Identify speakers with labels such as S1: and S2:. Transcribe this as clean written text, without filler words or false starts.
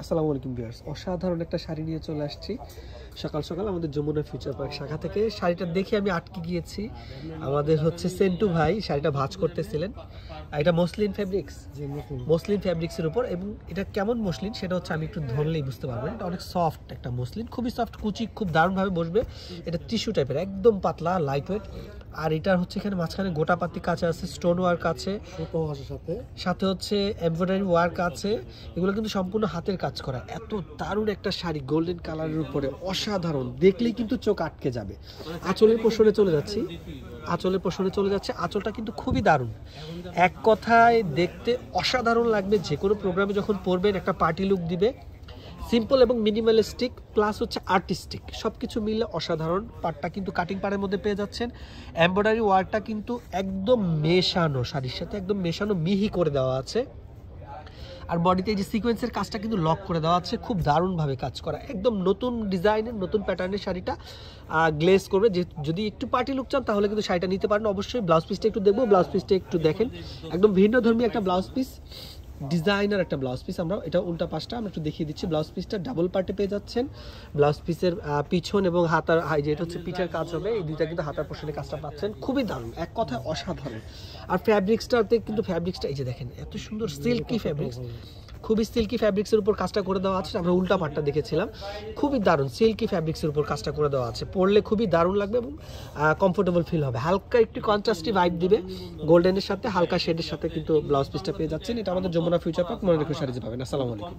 S1: আসসালামু আলাইকুম ভিউয়ার্স, অসাধারণ একটা শাড়ি নিয়ে চলে আসছি সকাল সকাল আমাদের যমুনা ফিউচার পার্ক শাখা থেকে। শাড়িটা দেখে আমি আটকে গিয়েছি। আমাদের হচ্ছে সেন্টু ভাই শাড়িটা ভাঁজ করতেছিলেন। এটা মসলিন ফ্যাব্রিক্স, মসলিন ফ্যাব্রিক্সের উপর, এবং এটা কেমন মসলিন সেটা হচ্ছে আমি একটু ধরলেই বুঝতে পারবেন। এটা অনেক সফট একটা মসলিন, খুবই সফট, কুচি, খুব দারুণভাবে বসবে। এটা টিস্যু টাইপের, একদম পাতলা, লাইট ওয়েট। আর এটার হচ্ছে এখানে মাঝখানে গোটা পাতি কাজ আছে, স্টোন ওয়ার্ক আছে, সাথে হচ্ছে এমব্রয়ডারি ওয়ার্ক আছে। এগুলো কিন্তু সম্পূর্ণ হাতের কাজ করা। এত দারুণ একটা শাড়ি, গোল্ডেন কালারের উপরে, অসাধারণ, দেখলেই কিন্তু চোখ আটকে যাবে। আঁচলের পোষণে চলে যাচ্ছি, আঁচলের পোষণে চলে যাচ্ছে। আঁচলটা কিন্তু খুবই দারুণ, এক কথায় দেখতে অসাধারণ লাগবে। যে কোনো প্রোগ্রামে যখন পরবেন একটা পার্টি লুক দিবে। সিম্পল এবং মিনিমালিস্টিক প্লাস হচ্ছে আর্টিস্টিক, সব কিছু মিলে অসাধারণ। পাটটা কিন্তু কাটিং পাড়ের মধ্যে পেয়ে যাচ্ছেন। এমব্রয়ডারি ওয়ার্কটা কিন্তু একদম মেশানো, শাড়ির সাথে একদম মেশানো, মিহি করে দেওয়া আছে। আর বডিতে এই যে সিকোয়েন্সের কাজটা কিন্তু লক করে দেওয়া আছে, খুব দারুণভাবে কাজ করা, একদম নতুন ডিজাইনের, নতুন প্যাটার্নের শাড়িটা গ্লেজ করবে। যে যদি একটু পার্টি লুক চান তাহলে কিন্তু শাড়িটা নিতে পারেন। অবশ্যই ব্লাউজ পিসটা একটু দেখবো, ব্লাউজ পিসটা একটু দেখেন, একদম ভিন্নধর্মী একটা ব্লাউজ পিস, ডিজাইনার একটা ব্লাউজ পিস। আমরা এটা উল্টা পাশটা আমরা একটু দেখিয়ে দিচ্ছি। ব্লাউজ পিসটা ডাবল পার্টে পেয়ে যাচ্ছেন। ব্লাউজ পিসের পিছন এবং হাতার হাই, যেটা হচ্ছে পিঠের কাজ হবে, এই দুইটা কিন্তু হাতার পোর্শনে কাজটা পাচ্ছেন। খুবই দারুণ, এক কথায় অসাধারণ। আর ফ্যাব্রিক্সটাতে কিন্তু ফ্যাব্রিক্সটা এই যে দেখেন, এত সুন্দর সিল্কি ফ্যাব্রিক্স, খুবই সিল্কি ফ্যাব্রিক্সের উপর কাজটা করে দেওয়া আছে। আমরা উল্টা পাটটা দেখেছিলাম, খুবই দারুণ সিল্কি ফ্যাব্রিক্সের উপর কাজটা করে দেওয়া আছে। পরলে খুবই দারুণ লাগবে এবং কমফোর্টেবল ফিল হবে। হালকা একটু কন্ট্রাস্টি ভাইব দিবে, গোল্ডেনের সাথে হালকা শেডের সাথে কিন্তু ব্লাউজ পিসটা পেয়ে যাচ্ছেন। এটা আমাদের যমুনা ফিউচার পার্ক, মনে রেখে শাড়ি পাবেন। আসসালামু আলাইকুম।